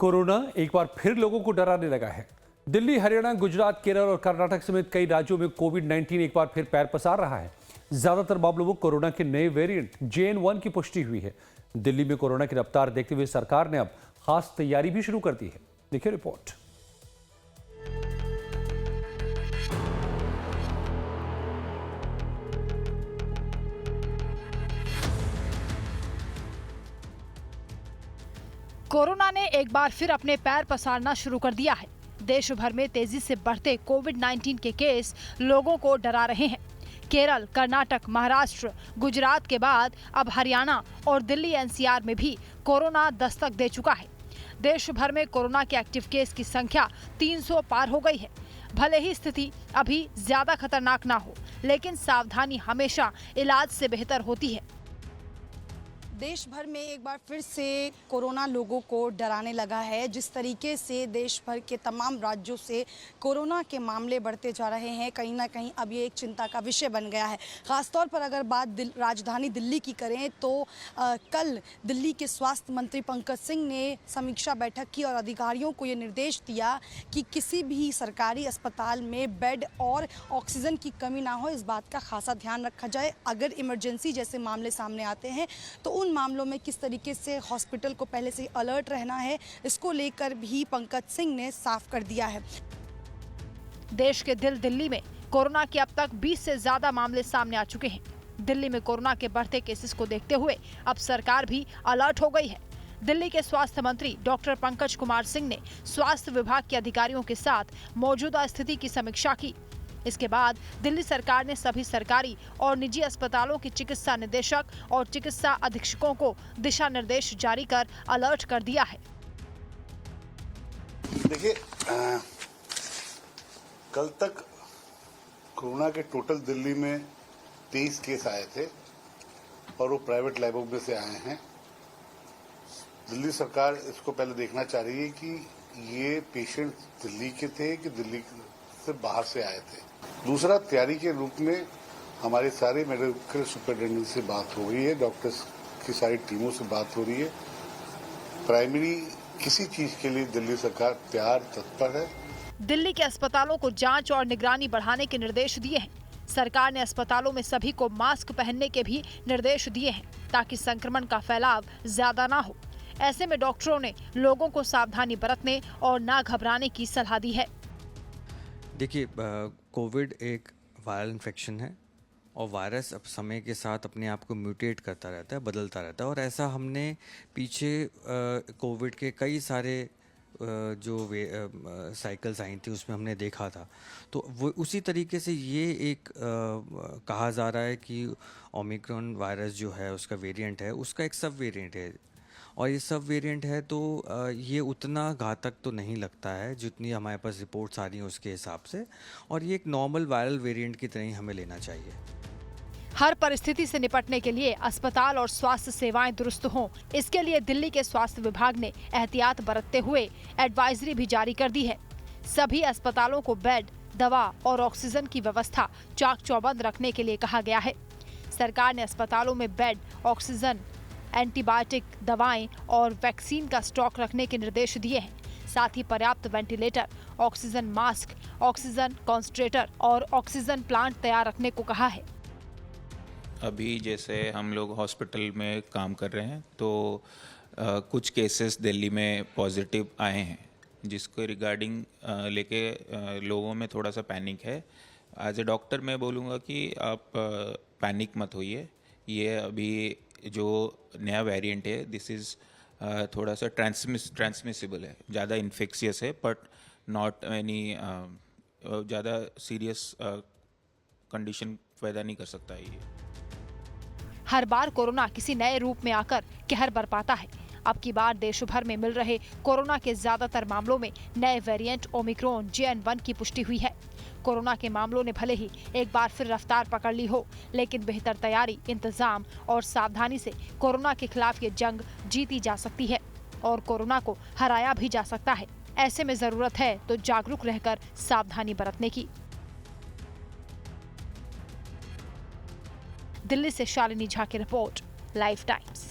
Corona एक बार फिर लोगों को डराने लगा है। दिल्ली, हरियाणा, गुजरात, केरल और कर्नाटक समेत कई राज्यों में कोविड-19 एक बार फिर पैर पसार रहा है। ज्यादातर मामलों में कोरोना के नए वेरिएंट JN1 की पुष्टि हुई है। दिल्ली में कोरोना की रफ्तार देखते हुए सरकार ने अब खास तैयारी भी शुरू कर दी है। देखिए रिपोर्ट। कोरोना ने एक बार फिर अपने पैर पसारना शुरू कर दिया है। देश भर में तेजी से बढ़ते कोविड-19 के केस लोगों को डरा रहे हैं। केरल, कर्नाटक, महाराष्ट्र, गुजरात के बाद अब हरियाणा और दिल्ली NCR में भी कोरोना दस्तक दे चुका है। देश भर में कोरोना के एक्टिव केस की संख्या 300 पार हो गई है। भले ही स्थिति अभी ज्यादा खतरनाक ना हो, लेकिन सावधानी हमेशा इलाज से बेहतर होती है। देश भर में एक बार फिर से कोरोना लोगों को डराने लगा है। जिस तरीके से देश भर के तमाम राज्यों से कोरोना के मामले बढ़ते जा रहे हैं, कहीं ना कहीं अब ये एक चिंता का विषय बन गया है। खासतौर पर अगर बात राजधानी दिल्ली की करें तो कल दिल्ली के स्वास्थ्य मंत्री पंकज सिंह ने समीक्षा बैठक की और अधिकारियों को ये निर्देश दिया कि किसी भी सरकारी अस्पताल में बेड और ऑक्सीजन की कमी ना हो, इस बात का खासा ध्यान रखा जाए। अगर इमरजेंसी जैसे मामले सामने आते हैं तो उन मामलों में किस तरीके से हॉस्पिटल को पहले से ही अलर्ट रहना है, इसको लेकर भी पंकज सिंह ने साफ कर दिया है। देश के दिल्ली में कोरोना के अब तक 20 से ज्यादा मामले सामने आ चुके हैं। दिल्ली में कोरोना के बढ़ते केसेस को देखते हुए अब सरकार भी अलर्ट हो गई है। दिल्ली के स्वास्थ्य मंत्री डॉक्टर पंकज कुमार सिंह ने स्वास्थ्य विभाग के अधिकारियों के साथ मौजूदा स्थिति की समीक्षा की। इसके बाद दिल्ली सरकार ने सभी सरकारी और निजी अस्पतालों के चिकित्सा निदेशक और चिकित्सा अधीक्षकों को दिशा निर्देश जारी कर अलर्ट कर दिया है। देखिए, कल तक कोरोना के टोटल दिल्ली में 23 केस आए थे और वो प्राइवेट लैबों में से आए हैं। दिल्ली सरकार इसको पहले देखना चाह रही है कि ये पेशेंट दिल्ली के थे कि दिल्ली से बाहर से आए थे। दूसरा, तैयारी के रूप में हमारे सारे मेडिकल सुपरिटेंडेंट से बात हो गई है, डॉक्टर्स की सारी टीमों से बात हो रही है। प्राइमरी किसी चीज के लिए दिल्ली सरकार तैयार तत्पर है। दिल्ली के अस्पतालों को जांच और निगरानी बढ़ाने के निर्देश दिए हैं। सरकार ने अस्पतालों में सभी को मास्क पहनने के भी निर्देश दिए हैं ताकि संक्रमण का फैलाव ज्यादा ना हो। ऐसे में डॉक्टरों ने लोगों को सावधानी बरतने और ना घबराने की सलाह दी है। देखिए, कोविड एक वायरल इन्फेक्शन है और वायरस अब समय के साथ अपने आप को म्यूटेट करता रहता है, बदलता रहता है। और ऐसा हमने पीछे कोविड के कई सारे जो साइकिल्स आई थी उसमें हमने देखा था। तो वो उसी तरीके से ये एक कहा जा रहा है कि ओमिक्रॉन वायरस जो है उसका वेरिएंट है, उसका एक सब वेरिएंट है और ये सब वेरिएंट है तो ये उतना घातक तो नहीं लगता है जितनी हमारे पास रिपोर्ट्स आ रही हैं उसके हिसाब से, और ये एक नॉर्मल वायरल वेरिएंट की तरह ही हमें लेना चाहिए। हर परिस्थिति से निपटने के लिए अस्पताल और स्वास्थ्य सेवाएं दुरुस्त हों, इसके लिए दिल्ली के स्वास्थ्य विभाग ने एहतियात बरतते हुए एडवाइजरी भी जारी कर दी है। सभी अस्पतालों को बेड, दवा और ऑक्सीजन की व्यवस्था चाक चौबंद रखने के लिए कहा गया है। सरकार ने अस्पतालों में बेड, ऑक्सीजन, एंटीबायोटिक दवाएं और वैक्सीन का स्टॉक रखने के निर्देश दिए हैं। साथ ही पर्याप्त ventilator, oxygen mask, oxygen concentrator और ऑक्सीजन प्लांट तैयार रखने को कहा है। अभी जैसे हम लोग हॉस्पिटल में काम कर रहे हैं तो कुछ केसेस दिल्ली में पॉजिटिव आए हैं, जिसको रिगार्डिंग लेके लोगों में थोड़ा सा पैनिक है। एज ए डॉक्टर मैं बोलूँगा कि आप पैनिक मत होइए। ये अभी जो नया वेरिएंट है, दिस इज़ थोड़ा सा ट्रांसमिसिबल है, ज़्यादा इन्फेक्शियस है, बट नॉट एनी ज़्यादा सीरियस कंडीशन पैदा नहीं कर सकता है ये। हर बार कोरोना किसी नए रूप में आकर कहर बरपाता है। अब की बार देश भर में मिल रहे कोरोना के ज्यादातर मामलों में नए वेरिएंट ओमिक्रॉन JN1 की पुष्टि हुई है। कोरोना के मामलों ने भले ही एक बार फिर रफ्तार पकड़ ली हो, लेकिन बेहतर तैयारी, इंतजाम और सावधानी से कोरोना के खिलाफ ये जंग जीती जा सकती है और कोरोना को हराया भी जा सकता है। ऐसे में जरूरत है तो जागरूक रहकर सावधानी बरतने की। दिल्ली से शालिनी झा की रिपोर्ट, लाइफ टाइम्स।